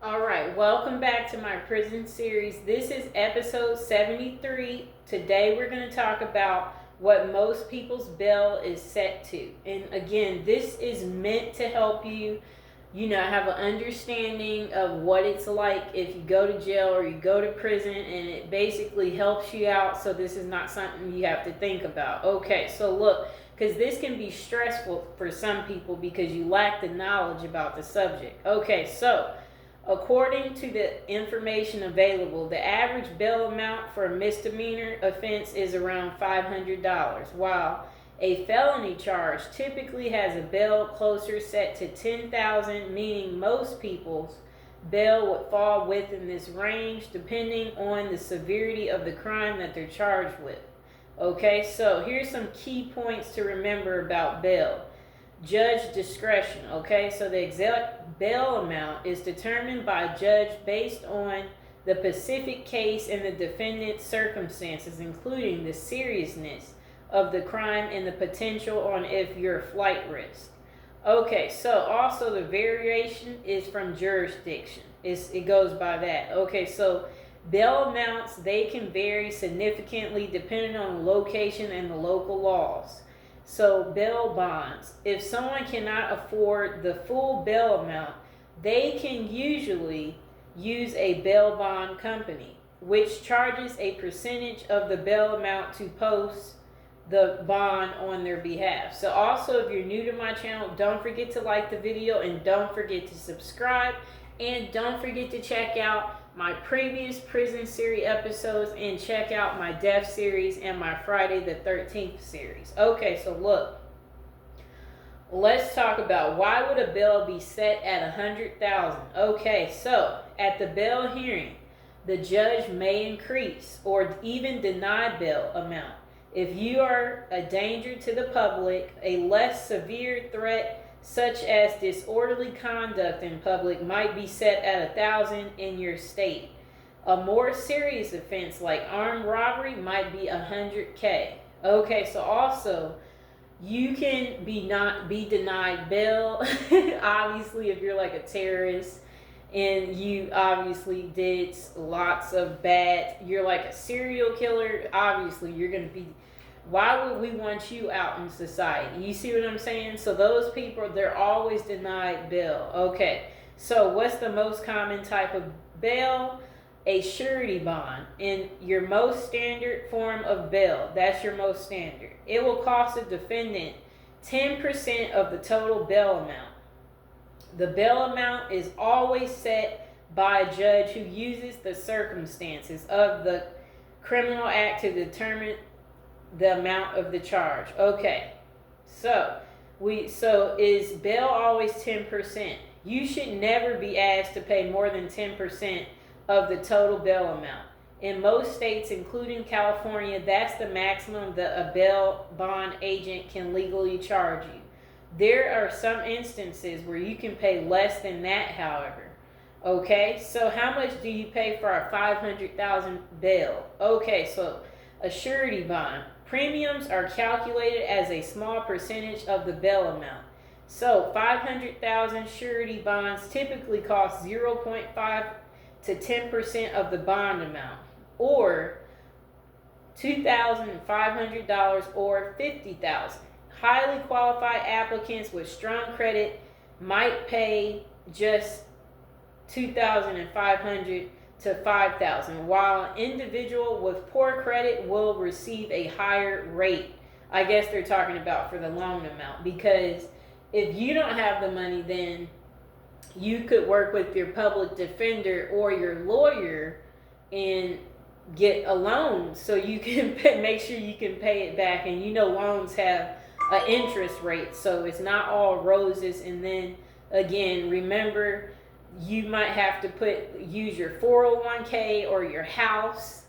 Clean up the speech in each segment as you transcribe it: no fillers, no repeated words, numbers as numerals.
All right, welcome back to my prison series. This is episode 73. Today we're going to talk about what most people's bail is set to. And again, this is meant to help you, have an understanding of what it's like if you go to jail or you go to prison, and it basically helps you out, so this is not something you have to think about. Okay, so look, because this can be stressful for some people because you lack the knowledge about the subject. Okay, so according to the information available, the average bail amount for a misdemeanor offense is around $500, while a felony charge typically has a bail closer set to $10,000, meaning most people's bail would fall within this range depending on the severity of the crime that they're charged with. Okay, so here's some key points to remember about bail. Judge discretion. Okay, so the exact bail amount is determined by a judge based on the specific case and the defendant's circumstances, including the seriousness of the crime and the potential on if you're a flight risk. Okay, so also the variation is from jurisdiction. It goes by that. Okay, so bail amounts, they can vary significantly depending on the location and the local laws. So bail bonds. If someone cannot afford the full bail amount, they can usually use a bail bond company, which charges a percentage of the bail amount to post the bond on their behalf. So also, if you're new to my channel, don't forget to like the video and don't forget to subscribe, and don't forget to check out my previous prison series episodes and check out my death series and my Friday the 13th series. Okay, so look, let's talk about why would a bail be set at $100,000. Okay, so at the bail hearing, the judge may increase or even deny bail amount if you are a danger to the public. A less severe threat such as disorderly conduct in public might be set at $1,000 in your state. A more serious offense like armed robbery might be $100K. Okay, so also you can not be denied bail. Obviously, if you're like a terrorist and you obviously did lots of bad, you're like a serial killer, obviously you're going to be, why would we want you out in society? You see what I'm saying? So those people, they're always denied bail. Okay, so what's the most common type of bail? A surety bond in your most standard form of bail. That's your most standard. It will cost the defendant 10% of the total bail amount. The bail amount is always set by a judge who uses the circumstances of the criminal act to determine the amount of the charge. Okay, so is bail always 10%? You should never be asked to pay more than 10% of the total bail amount. In most states, including California, that's the maximum that a bail bond agent can legally charge you. There are some instances where you can pay less than that, however. Okay, so how much do you pay for a $500,000 bail? Okay, so a surety bond. Premiums are calculated as a small percentage of the bail amount. So 500,000 surety bonds typically cost 0.5 to 10% of the bond amount, or $2,500 or $50,000. Highly qualified applicants with strong credit might pay just $2,500 to $5,000, while an individual with poor credit will receive a higher rate. I guess they're talking about for the loan amount, because if you don't have the money, then you could work with your public defender or your lawyer and get a loan so you can make sure you can pay it back. And loans have an interest rate, so it's not all roses. And then again, remember, you might have to use your 401k or your house,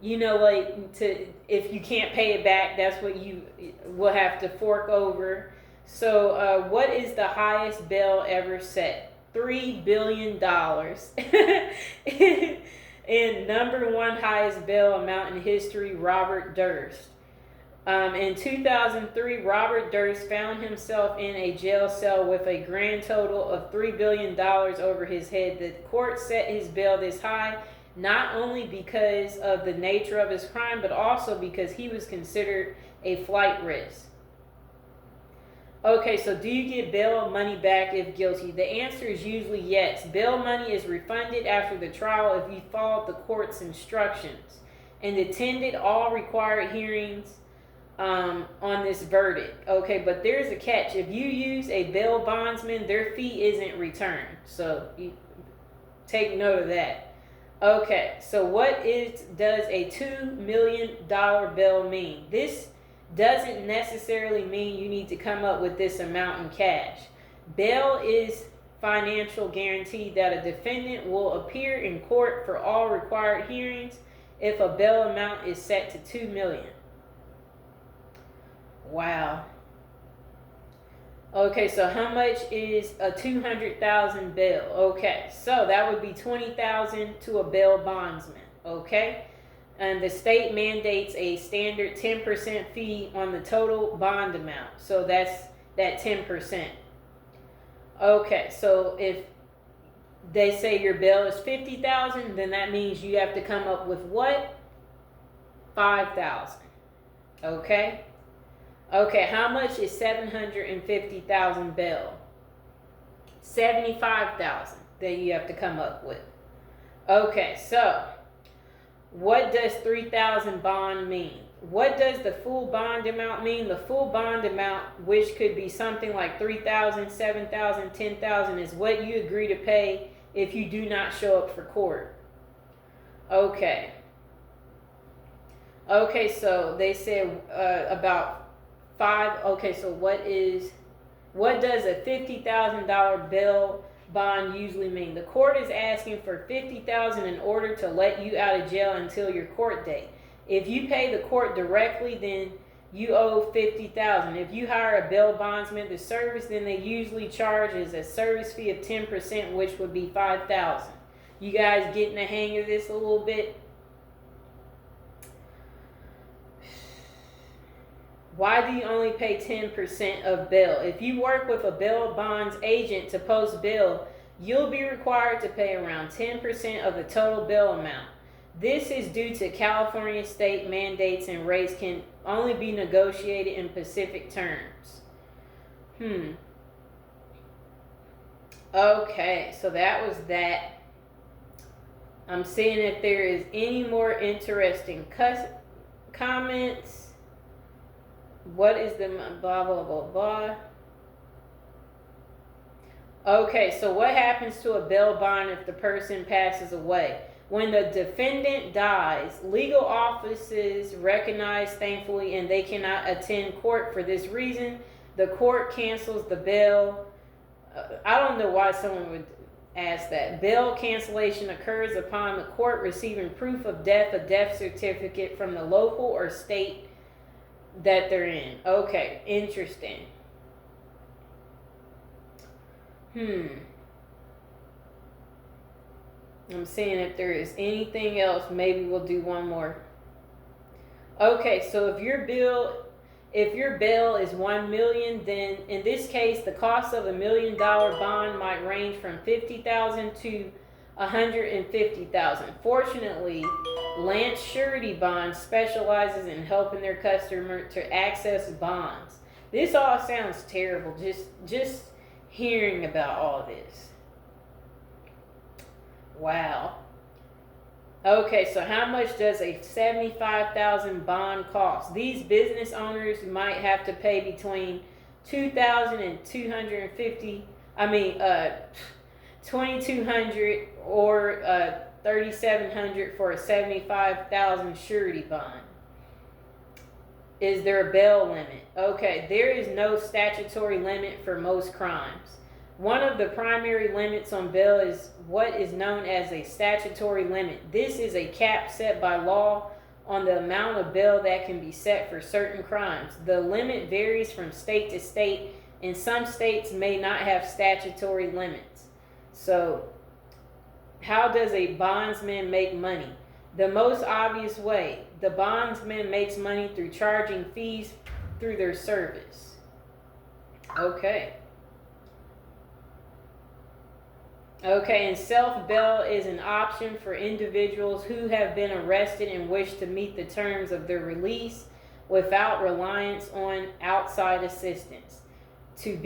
if you can't pay it back, that's what you will have to fork over. So what is the highest bail ever set? $3 billion. And number one highest bail amount in history, Robert Durst. In 2003, Robert Durst found himself in a jail cell with a grand total of $3 billion over his head. The court set his bail this high not only because of the nature of his crime, but also because he was considered a flight risk. Okay, so do you get bail money back if guilty? The answer is usually yes. Bail money is refunded after the trial if you followed the court's instructions and attended all required hearings on this verdict. Okay, but there's a catch. If you use a bail bondsman, their fee isn't returned. So you take note of that. Okay, so does a $2 million bail mean? This doesn't necessarily mean you need to come up with this amount in cash. Bail is financial guarantee that a defendant will appear in court for all required hearings if a bail amount is set to $2 million. Wow. Okay, so how much is a $200,000 bail? Okay, so that would be $20,000 to a bail bondsman. Okay, and the state mandates a standard 10% fee on the total bond amount. So that's that 10%. Okay, so if they say your bail is $50,000, then that means you have to come up with what? $5,000. Okay. Okay, how much is $750,000 bail? $75,000 that you have to come up with. Okay, so what does $3,000 bond mean? What does the full bond amount mean? The full bond amount, which could be something like $3,000, $7,000, $10,000, is what you agree to pay if you do not show up for court. Okay. Okay, so they said about okay, so what does a $50,000 bail bond usually mean? The court is asking for $50,000 in order to let you out of jail until your court date. If you pay the court directly, then you owe $50,000. If you hire a bail bondsman to service, then they usually charge a service fee of 10%, which would be $5,000. You guys getting the hang of this a little bit? Why do you only pay 10% of bail? If you work with a bail bonds agent to post bail, you'll be required to pay around 10% of the total bail amount. This is due to California state mandates, and rates can only be negotiated in specific terms. Okay, so that was that. I'm seeing if there is any more interesting comments. What is the blah, blah, blah, blah. Okay, so what happens to a bail bond if the person passes away? When the defendant dies, legal offices recognize, thankfully, and they cannot attend court for this reason. The court cancels the bail. I don't know why someone would ask that. Bail cancellation occurs upon the court receiving proof of death, a death certificate from the local or state that they're in. Okay, interesting. I'm seeing if there is anything else. Maybe we'll do one more. Okay, so if your bail is $1 million, then in this case the cost of $1 million bond might range from $50,000 to $150,000. Fortunately, Lance Surety Bond specializes in helping their customer to access bonds. This all sounds terrible, just hearing about all this. Wow. Okay, so how much does a $75,000 bond cost? These business owners might have to pay between $2,000 and $2,200 or $3,700 for a $75,000 surety bond. Is there a bail limit? Okay, there is no statutory limit for most crimes. One of the primary limits on bail is what is known as a statutory limit. This is a cap set by law on the amount of bail that can be set for certain crimes. The limit varies from state to state, and some states may not have statutory limits. So, how does a bondsman make money? The most obvious way, The bondsman makes money through charging fees through their service. Okay. Okay, and self-bail is an option for individuals who have been arrested and wish to meet the terms of their release without reliance on outside assistance. To be